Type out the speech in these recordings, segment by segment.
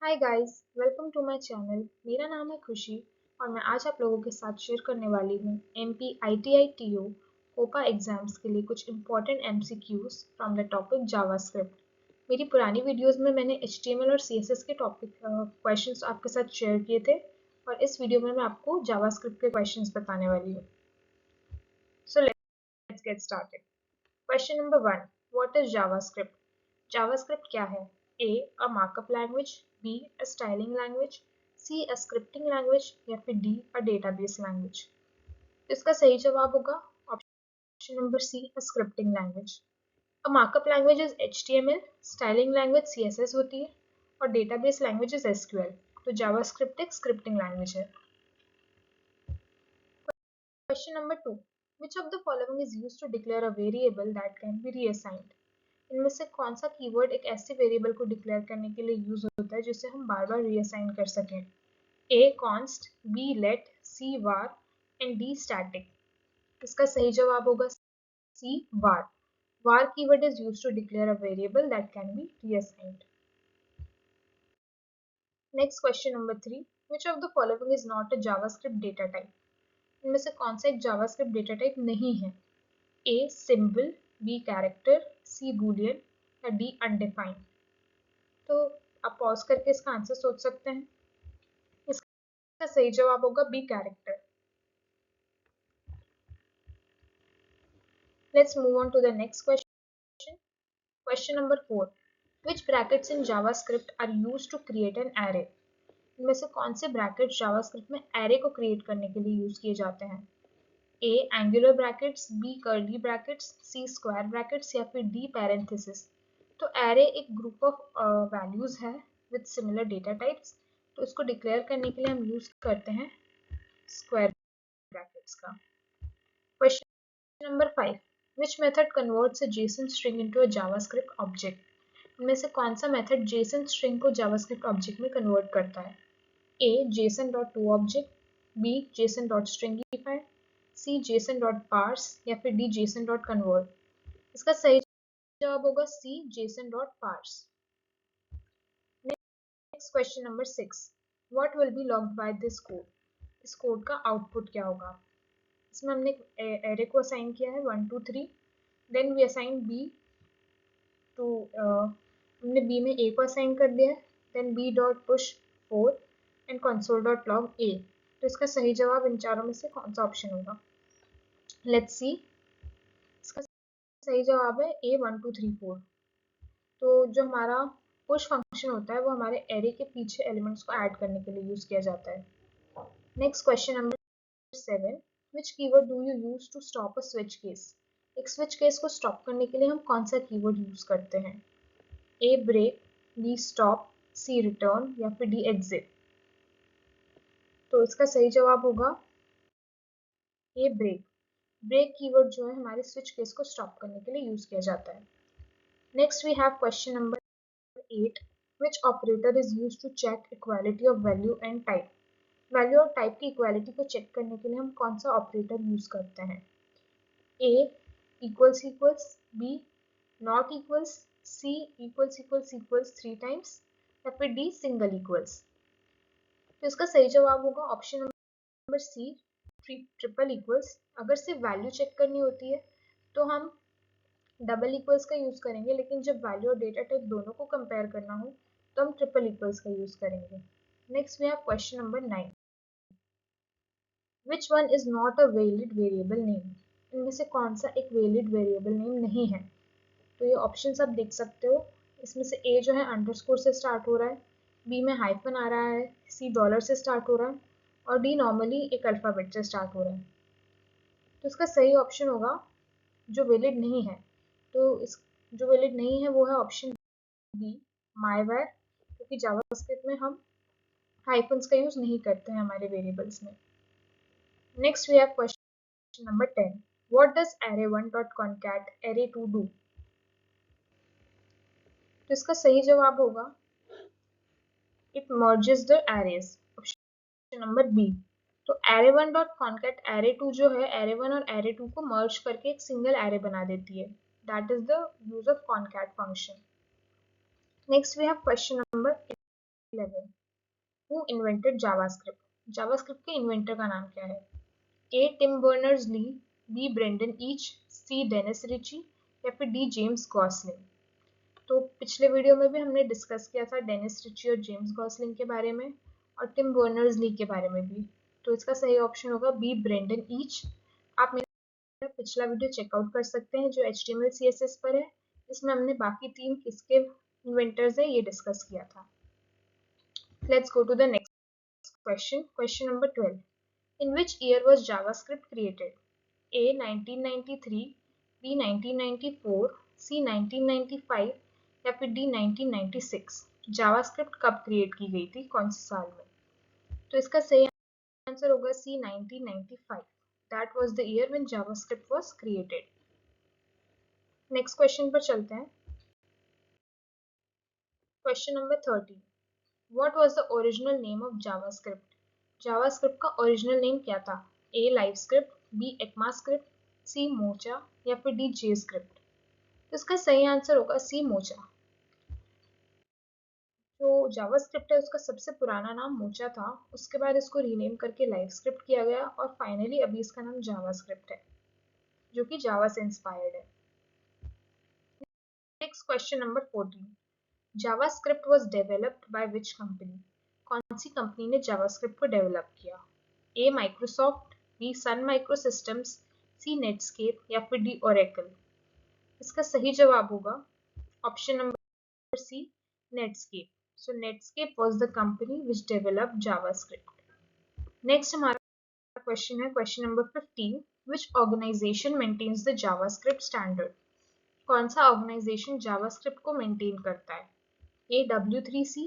Hi guys, welcome to my channel. मेरा नाम है खुशी और मैं आज आप लोगों के साथ शेयर करने वाली हूँ MP ITI TO COPA exams के लिए कुछ important MCQs from the topic JavaScript. मेरी पुरानी वीडियोस में मैंने एचटीएमएल और सीएसएस के टॉपिक क्वेश्चंस आपके साथ शेयर किए थे और इस वीडियो में मैं आपको जावास्क्रिप्ट के क्वेश्चंस बताने वाली हूँ। So let's get started. Question number 1, what is JavaScript? JavaScript क्या है? A a markup language, B a styling language, C a scripting language या फिर D a database language। इसका सही जवाब होगा option number C a scripting language। A markup language is HTML, styling language CSS होती है और database language is SQL। तो जावास्क्रिप्ट एक स्क्रिप्टिंग लैंग्वेज है। Question number 2, which of the following is used to declare a variable that can be reassigned? इनमें से कौन सा कीवर्ड एक ऐसे वेरिएबल को डिक्लेयर करने के लिए यूज होता है जिसे हम बार बार रीअसाइन कर सकें? A const, B let, C var and D static. इसका सही जवाब होगा सी वार। var keyword is used to declare a variable that can be reassigned. Next, question number 3, which of the following is not a javascript data type? इनमें से कौन सा एक javascript data type नहीं है? A symbol, B character, C boolean या D undefined। तो आप पॉज करके इसका आंसर सोच सकते हैं। इसका सही जवाब होगा B character. Let's move on to the next question. Question number 4, which brackets in javascript are used to create an array? इनमें से कौन से ब्रैकेट्स जावास्क्रिप्ट में एरे को क्रिएट करने के लिए यूज किए जाते हैं? A angular brackets, B curly brackets, C square brackets या फिर डी पैरेंथेसिस। तो एरे एक ग्रुप ऑफ वैल्यूज है विद सिमिलर डेटा टाइप्स, तो इसको डिक्लेयर करने के लिए हम यूज करते हैं स्क्वायर ब्रैकेट्स का। Question number 5, which method converts a JSON string into a JavaScript object? इनमें से कौन सा मेथड JSON string को JavaScript ऑब्जेक्ट में कन्वर्ट करता है? A JSON.toObject, B JSON.stringify, C JSON.parse या फिर D JSON.convert। इसका सही जवाब होगा C JSON.parse। Next question number 6, what will be logged by this code? इस कोड का आउटपुट क्या होगा? इसमें हमने एरे को असाइन किया है 1 2 3, then we assign b to, हमने बी में ए को असाइन कर दिया है, then b dot push 4 and console dot log a. तो इसका सही जवाब इन चारों में से कौन सा ऑप्शन होगा? Let's see. इसका सही जवाब है ए 1 2 3 4। तो जो हमारा पुश फंक्शन होता है वो हमारे एरे के पीछे एलिमेंट्स को ऐड करने के लिए यूज किया जाता है। Next question number 7, which keyword do you use to stop a switch case? एक switch case को stop करने के लिए हम कौन सा कीवर्ड यूज करते हैं? A break, B stop, C return या फिर D exit। तो इसका सही जवाब होगा A break। ब्रेक कीवर्ड जो है हमारे स्विच केस को स्टॉप करने के लिए यूज किया जाता है। Next we have question number 8, which operator is used to check equality of value and type? Value और टाइप की इक्वालिटी को चेक करने के लिए हम कौन सा ऑपरेटर यूज करते हैं? A equals equals, B not equals, C equals equals equals 3 times या फिर D सिंगल इक्वल्स। तो इसका सही जवाब होगा option number C triple equals. अगर सिर्फ वैल्यू चेक करनी होती है तो हम डबल इक्वल्स का यूज करेंगे, लेकिन जब वैल्यू और डेटा टाइप दोनों को कंपेयर करना हो तो हम ट्रिपल इक्वल्स का यूज करेंगे। Next we have question number 9, which one is not a valid variable name? इनमें से कौन सा एक वैलिड वेरिएबल नेम नहीं है? तो ये ऑप्शंस आप देख सकते हो। इसमें से ए जो है अंडरस्कोर से स्टार्ट हो रहा है, बी में हाइफन आ रहा है, सी डॉलर से स्टार्ट हो रहा है और डी नॉर्मली एक अल्फाबेट से स्टार्ट हो रहा है। तो इसका सही ऑप्शन होगा जो वैलिड नहीं है, तो इस जो वैलिड नहीं है वो है ऑप्शन बी मायवर, क्योंकि जावास्क्रिप्ट में हम हाइफन्स का यूज नहीं करते हैं हमारे वेरिएबल्स में। Next we have question number 10, what does array1.concat array2 do? तो इसका सही जवाब होगा it merges the arrays, option number B. तो array1.concat array2 जो है array1 और array2 को मर्ज करके एक सिंगल एरे बना देती है। That is the use of concat function. Next we have question number 11. Who invented JavaScript? JavaScript के इन्वेंटर का नाम क्या है? A. Tim Berners-Lee, B. Brendan Eich, C. Dennis Ritchie या फिर D. James Gosling? तो पिछले वीडियो में भी हमने डिस्कस किया था डेनिस रिची और जेम्स गॉसलिंग के बारे में और टिम बर्नर्स-ली के बारे में भी। तो इसका सही ऑप्शन होगा बी, ब्रेंडन ईच। आप मेरा पिछला वीडियो चेकआउट कर सकते हैं जो HTML CSS पर है। इसमें हमने बाकी 3 किसके इन्वेंटर्स है ये डिस्कस किया था। Let's go to the next question. Question number 12. In which year was JavaScript created? A. 1993, B. 1994, C. 1995 या फिर D. 1996? JavaScript कब क्रिएट की गई थी, कौन से साल में? तो इसका सही आंसर होगा C. 1995. That was the year when JavaScript was created. Next question पर चलते हैं। Question number 13. What was the original name of JavaScript? JavaScript का ओरिजिनल नेम क्या था? A. LiveScript, B. ECMAScript, C. Mocha या फिर D. JScript? तो इसका सही आंसर होगा C. Mocha। जो JavaScript है उसका सबसे पुराना नाम Mocha था, उसके बाद इसको रीनेम करके LiveScript किया गया और फाइनली अभी इसका नाम JavaScript है जो कि Java से इंस्पायर्ड है। Next question number 14. JavaScript was developed by which company? कौन सी कंपनी ने JavaScript को डेवलप किया? A. Microsoft, B. Sun Microsystems, C. Netscape या फिर D. Oracle? इसका सही जवाब होगा option number C. Netscape. So Netscape was the company which developed JavaScript. Next हमारा क्वेश्चन है question number 15. Which organization maintains the JavaScript standard? कौन सा ऑर्गेनाइजेशन JavaScript को मेंटेन करता है? A. W3C,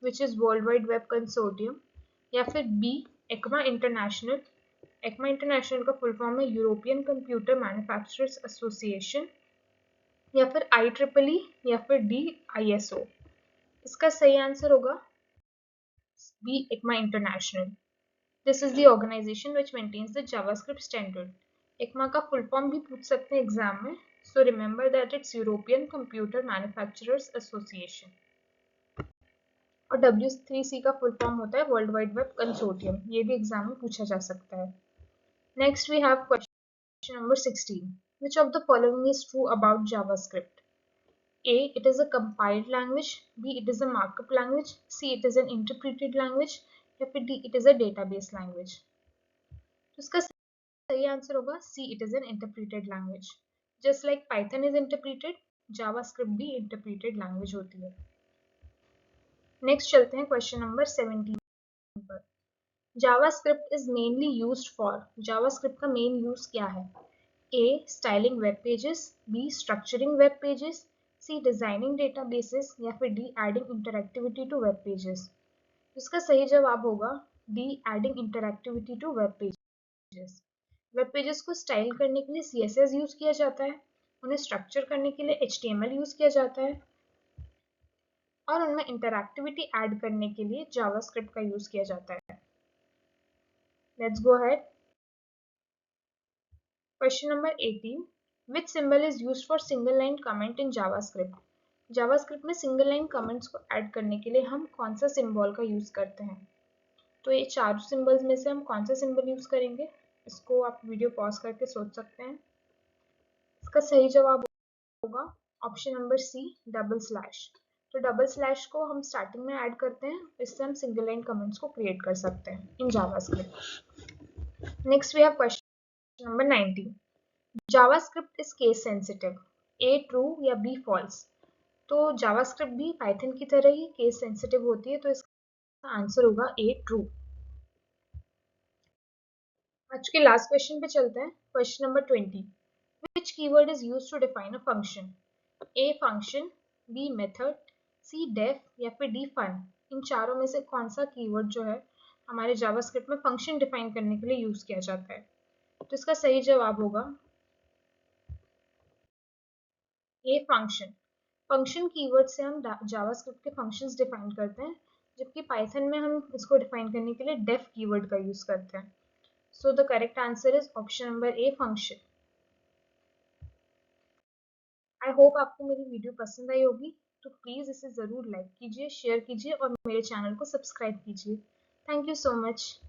which is World Wide Web Consortium या फिर B. ECMA International. ECMA International का फुल फॉर्म है यूरोपियन कंप्यूटर मैन्युफैक्चरर्स एसोसिएशन या फिर IEEE या फिर D. ISO? इसका सही आंसर होगा B. ECMA International. This is the organization which maintains the JavaScript standard. ECMA का फुल फॉर्म भी पूछ सकते हैं एग्जाम में, so remember that it's European Computer Manufacturers Association. और W3C का फुल फॉर्म होता है वर्ल्ड वाइड वेब कंसोर्टियम, ये भी एग्जाम में पूछा जा सकता है। Next we have question number 16. Which of the following is true about JavaScript? A. It is a compiled language. B. It is a markup language. C. It is an interpreted language. या फिर D. It is a database language? तो इसका सही answer होगा C. It is an interpreted language. Just like Python is interpreted, JavaScript भी interpreted language होती है। Next चलते हैं क्वेश्चन नंबर 17 पर। JavaScript is mainly used for. JavaScript का मेन यूज क्या है? A. Styling web pages, B. Structuring web pages, C. Designing databases या फिर D. Adding interactivity to web pages? इसका सही जवाब होगा D. Adding interactivity to web pages. Web pages को स्टाइल करने के लिए CSS यूज किया जाता है, उन्हें स्ट्रक्चर करने के लिए HTML यूज किया जाता है और उनमें इंटरैक्टिविटी ऐड करने के लिए JavaScript का यूज किया जाता है। Let's go ahead. Question number 18. Which symbol is used for single line comment in JavaScript? JavaScript में सिंगल लाइन कमेंट्स को ऐड करने के लिए हम कौन सा सिंबल का यूज करते हैं? तो ये चार सिंबल्स में से हम कौन सा सिंबल यूज करेंगे? इसको आप वीडियो पॉज करके सोच सकते हैं। इसका सही जवाब होगा option number C. Double slash. तो डबल स्लैश को हम स्टार्टिंग में ऐड करते हैं, इससे हम सिंगल लाइन कमेंट्स को क्रिएट कर सकते हैं in JavaScript. Next we have question number 19. JavaScript is case sensitive. A. True या B. False? तो JavaScript भी Python की तरह ही केस सेंसिटिव होती है, तो इसका आंसर होगा A. True. आज के लास्ट क्वेश्चन पे चलते हैं। Question number 20. Which keyword is used to define a function? A. Function, B. Method, C. Def या फिर D. Fun? इन चारों में से कौन सा कीवर्ड जो है हमारे JavaScript में फंक्शन डिफाइन करने के लिए यूज किया जाता है? तो इसका सही जवाब होगा A. Function. फंक्शन कीवर्ड से हम JavaScript के फंक्शंस डिफाइन करते हैं, जबकि पाइथन में हम इसको डिफाइन करने के लिए डेफ कीवर्ड का यूज करते हैं। So the correct answer is option number A. Function. I hope आपको मेरी वीडियो पसंद आई होगी। तो प्लीज़ इसे ज़रूर लाइक कीजिए, शेयर कीजिए और मेरे चैनल को सब्सक्राइब कीजिए। Thank you so much.